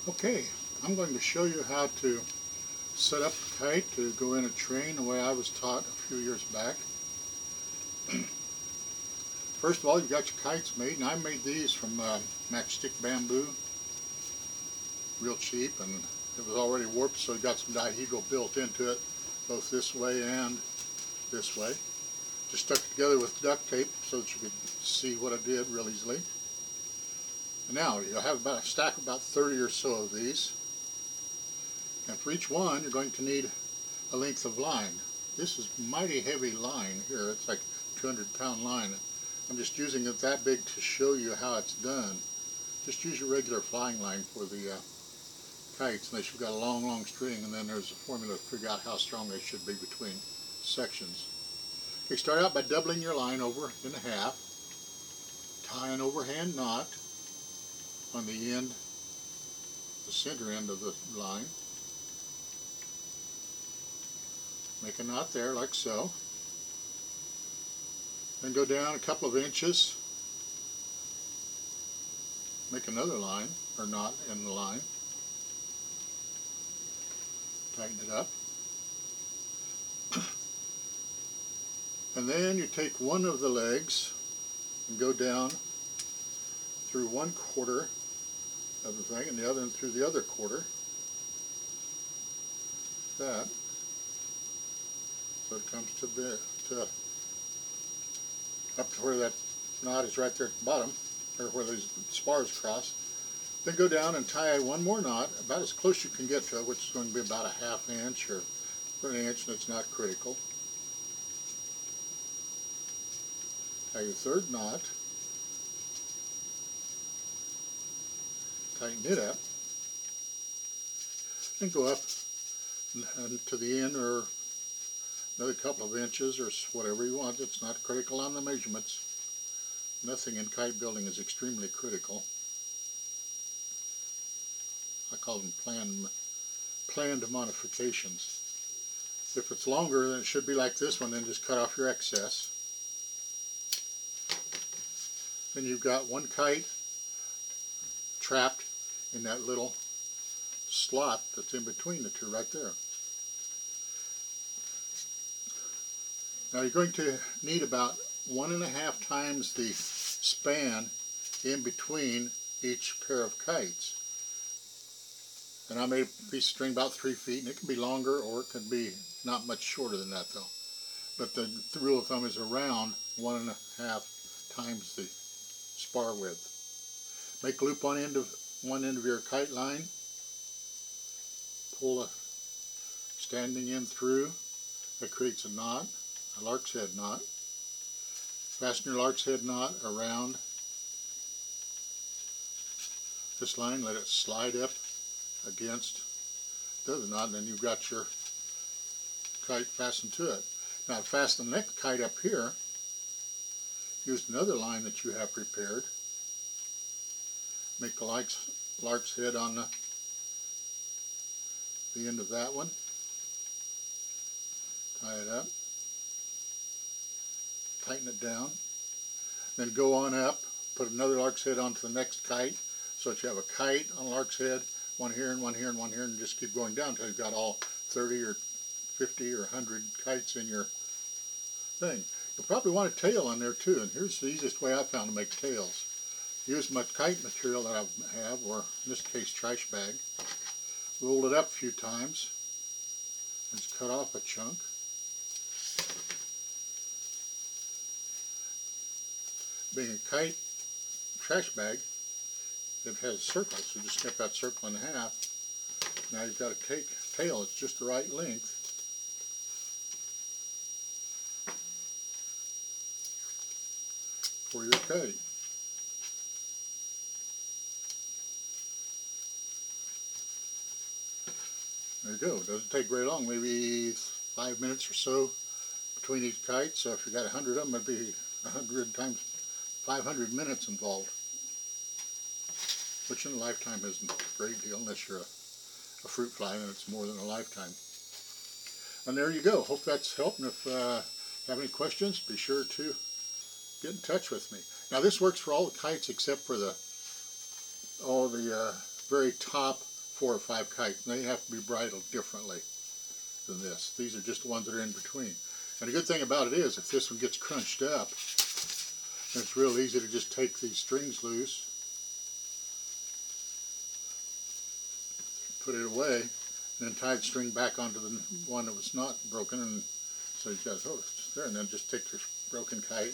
Okay, I'm going to show you how to set up a kite to go in a train the way I was taught a few years back. First of all, you've got your kites made, and I made these from matchstick bamboo, real cheap, and it was already warped, so it got some dihedral built into it, both this way and this way. Just stuck it together with duct tape so that you could see what I did real easily. And now you'll have about a stack of about 30 or so of these. And for each one, you're going to need a length of line. This is mighty heavy line here. It's like 200-pound line. I'm just using it that big to show you how it's done. Just use your regular flying line for the kites, unless you've got a long, long string, and then there's a formula to figure out how strong they should be between sections. You start out by doubling your line over in half, tie an overhand knot on the end, the center end of the line. Make a knot there like so. Then go down a couple of inches. Make another line, or knot in the line. Tighten it up. And then you take one of the legs and go down through 1/4 of the thing and the other through the other quarter. That. So it comes up to where that knot is right there at the bottom, or where these spars cross. Then go down and tie one more knot, about as close you can get to it, which is going to be about a 1/2 inch or an inch, and it's not critical. Tie your third knot, tighten it up, and go up to the end, or another couple of inches, or whatever you want. It's not critical on the measurements. Nothing in kite building is extremely critical. I call them planned modifications. If it's longer, then it should be like this one, then just cut off your excess. Then you've got one kite trapped in that little slot that's in between the two right there. Now you're going to need about 1.5 times the span in between each pair of kites. And I made a piece of string about 3 feet, and it can be longer or it can be not much shorter than that though. But the rule of thumb is around 1.5 times the spar width. Make a loop on one end of your kite line. Pull a standing end through. That creates a knot, a lark's head knot. Fasten your lark's head knot around this line. Let it slide up against the other knot, and then you've got your kite fastened to it. Now to fasten the next kite up here, use another line that you have prepared. Make the lark's head on the end of that one. Tie it up. Tighten it down. Then go on up. Put another lark's head onto the next kite, so that you have a kite on a lark's head, one here and one here and one here, and just keep going down until you've got all 30 or 50 or 100 kites in your thing. You'll probably want a tail on there too, and here's the easiest way I found to make tails. Use my kite material that I have, or in this case trash bag. Roll it up a few times and just cut off a chunk. Being a kite trash bag, it has circles, so just snip that circle in half. Now you've got a tail, it's just the right length. For your kite. There you go. It doesn't take very long, maybe 5 minutes or so between each kite. So if you got 100 of them, it'd be 100 times 500 minutes involved. Which in a lifetime isn't a great deal, unless you're a fruit fly, and it's more than a lifetime. And there you go. Hope that's helped. And if you have any questions, be sure to get in touch with me. Now this works for all the kites except for all the very top 4 or 5 kites, and they have to be bridled differently than this. These are just the ones that are in between. And the good thing about it is, if this one gets crunched up, then it's real easy to just take these strings loose, put it away, and then tie the string back onto the one that was not broken, and so you've got, oh, it's there, and then just take your broken kite,